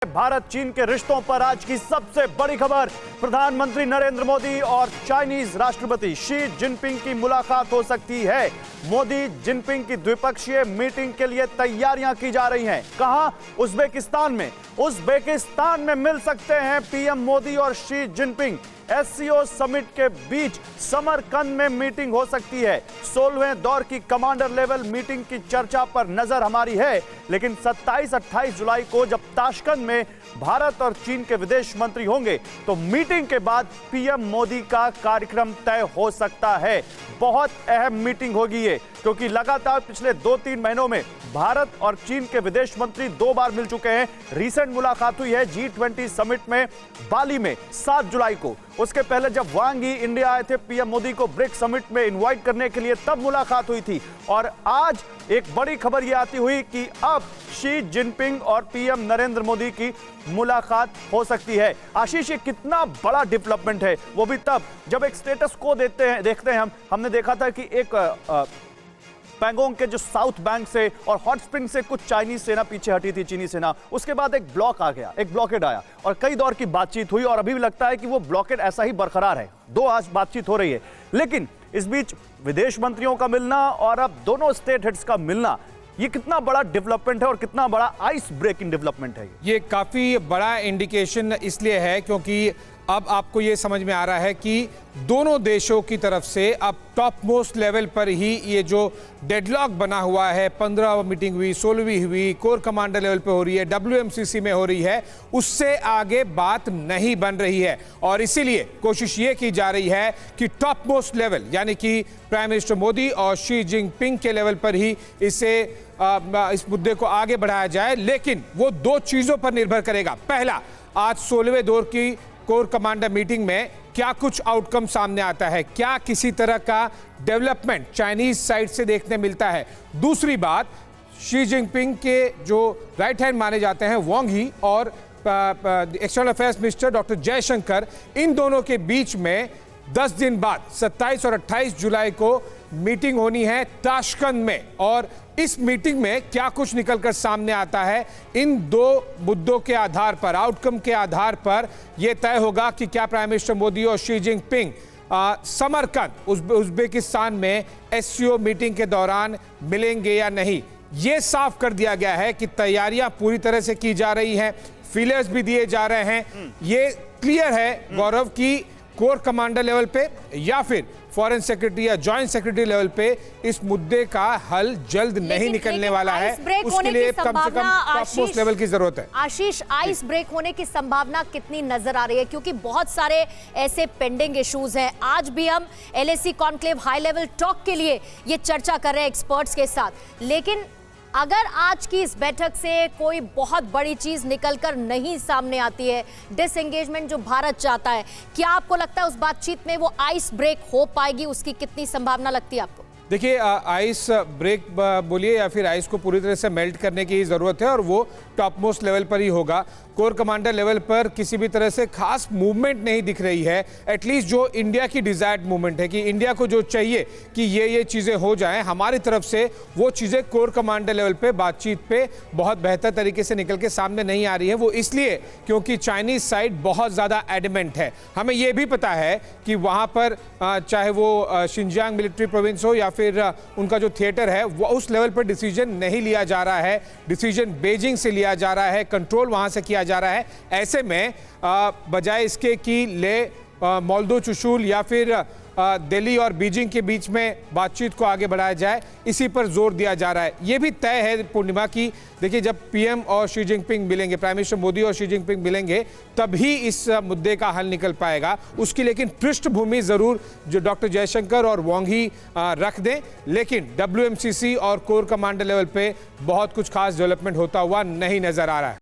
भारत चीन के रिश्तों पर आज की सबसे बड़ी खबर। प्रधानमंत्री नरेंद्र मोदी और चाइनीज राष्ट्रपति शी जिनपिंग की मुलाकात हो सकती है। मोदी जिनपिंग की द्विपक्षीय मीटिंग के लिए तैयारियां की जा रही हैं। कहां? उज्बेकिस्तान में। उज्बेकिस्तान में मिल सकते हैं पीएम मोदी और शी जिनपिंग। एससीओ समिट के बीच समरकंद में मीटिंग हो सकती है। 16वें दौर की कमांडर लेवल मीटिंग की चर्चा पर नजर हमारी है, लेकिन 27-28 जुलाई को जब ताशकंद में भारत और चीन के विदेश मंत्री होंगे तो मीटिंग के बाद पीएम मोदी का कार्यक्रम तय हो सकता है। बहुत अहम मीटिंग होगी ये, क्योंकि लगातार पिछले 2-3 महीनों में भारत और चीन के विदेश मंत्री 2 बार मिल चुके हैं। रीसेंट मुलाकात हुई है G20 समिट में बाली में 7 जुलाई को। उसके पहले जब वांग यी इंडिया आए थे पीएम मोदी को ब्रिक्स समिट में इनवाइट करने के लिए, तब मुलाकात हुई थी। और आज एक बड़ी खबर यह आती हुई कि अब शी जिनपिंग और पीएम नरेंद्र मोदी की मुलाकात हो सकती है। आशीष, ये कितना बड़ा डेवलपमेंट है, वो भी तब जब एक स्टेटस को देखते हैं हमने देखा था कि एक पैंगोंग के जो साउथ बैंक से और हॉट स्प्रिंग से कुछ चाइनीज सेना पीछे हटी थी, चीनी सेना। उसके बाद एक ब्लॉक आ गया, एक ब्लॉकेड आया और कई दौर की बातचीत हुई और अभी भी लगता है कि वो ब्लॉकेड ऐसा ही बरकरार है। 2 आज बातचीत हो रही है, लेकिन इस बीच विदेश मंत्रियों का मिलना और अब दोनों स्टेट हेड्स का मिलना, ये कितना बड़ा डेवलपमेंट है और कितना बड़ा आइस ब्रेकिंग डेवलपमेंट है। ये काफी बड़ा इंडिकेशन इसलिए है क्योंकि अब आपको ये समझ में आ रहा है कि दोनों देशों की तरफ से अब टॉप मोस्ट लेवल पर ही ये जो डेडलॉक बना हुआ है, 15 मीटिंग हुई, 16वीं हुई, कोर कमांडर लेवल पे हो रही है, WMCC में हो रही है, उससे आगे बात नहीं बन रही है। और इसीलिए कोशिश ये की जा रही है कि टॉप मोस्ट लेवल यानी कि प्राइम मिनिस्टर मोदी और शी जिनपिंग के लेवल पर ही इस मुद्दे को आगे बढ़ाया जाए। लेकिन वो 2 चीजों पर निर्भर करेगा। पहला, आज 16वें दौर की कोर कमांडर मीटिंग में क्या कुछ आउटकम सामने आता है, क्या किसी तरह का डेवलपमेंट चाइनीज साइड से देखने मिलता है। दूसरी बात, शी जिनपिंग के जो राइट हैंड माने जाते हैं वांग यी और external affairs minister doctor Jaishankar, इन दोनों के बीच में 10 दिन बाद 27 और 28 जुलाई को मीटिंग होनी है ताशकंद में। और इस मीटिंग में क्या कुछ निकलकर सामने आता है, इन 2 मुद्दों के आधार पर, आउटकम के आधार पर यह तय होगा कि क्या प्राइम मिनिस्टर मोदी और शी जिनपिंग समरकंद उज्बेकिस्तान में एससीओ मीटिंग के दौरान मिलेंगे या नहीं। यह साफ कर दिया गया है कि तैयारियां पूरी तरह से की जा रही हैं, फीलर्स भी दिए जा रहे हैं। ये क्लियर है गौरव की कोर कमांडर लेवल पे या फिर फॉरेन सेक्रेटरी या जॉइंट सेक्रेटरी लेवल पे इस मुद्दे का हल जल्द नहीं निकलने वाला है। उसके लिए कम से कम टॉप मोस्ट लेवल की जरूरत है। आशीष, आइस ब्रेक होने की संभावना कितनी नजर आ रही है? क्योंकि बहुत सारे ऐसे पेंडिंग इश्यूज हैं। आज भी हम LAC conclave high level talk के लिए ये चर्चा कर रहे हैं एक्सपर्ट्स के साथ, लेकिन अगर आज की इस बैठक से कोई बहुत बड़ी चीज निकलकर नहीं सामने आती है, डिसएंगेजमेंट जो भारत चाहता है, क्या आपको लगता है उस बातचीत में वो आइस ब्रेक हो पाएगी? उसकी कितनी संभावना लगती है आपको? देखिए, आइस ब्रेक बोलिए या फिर आइस को पूरी तरह से मेल्ट करने की ज़रूरत है और वो टॉप मोस्ट लेवल पर ही होगा। कोर कमांडर लेवल पर किसी भी तरह से खास मूवमेंट नहीं दिख रही है। एटलीस्ट जो इंडिया की डिजायर्ड मूवमेंट है कि इंडिया को जो चाहिए कि ये चीज़ें हो जाएं हमारी तरफ से, वो चीज़ें कोर कमांडर लेवल पे बातचीत पे बहुत बेहतर तरीके से निकल के सामने नहीं आ रही है। वो इसलिए क्योंकि चाइनीज साइड बहुत ज़्यादा एडमेंट है। हमें ये भी पता है कि वहाँ पर चाहे वो शिनजियांग मिलिट्री प्रोविंस हो या फिर उनका जो थिएटर है, वो उस लेवल पर डिसीजन नहीं लिया जा रहा है। डिसीजन बीजिंग से लिया जा रहा है, कंट्रोल वहां से किया जा रहा है। ऐसे में बजाय इसके कि मोल्दो चुशुल या फिर दिल्ली और बीजिंग के बीच में बातचीत को आगे बढ़ाया जाए, इसी पर जोर दिया जा रहा है। यह भी तय है पूर्णिमा की, देखिए जब पीएम और शी जिनपिंग मिलेंगे, प्राइम मिनिस्टर मोदी और शी जिनपिंग मिलेंगे, तभी इस मुद्दे का हल निकल पाएगा। उसकी लेकिन पृष्ठभूमि जरूर जो डॉक्टर जयशंकर और वांग यी रख दें, लेकिन WMCC और कोर कमांडर लेवल पे बहुत कुछ खास डेवलपमेंट होता हुआ नहीं नजर आ रहा है।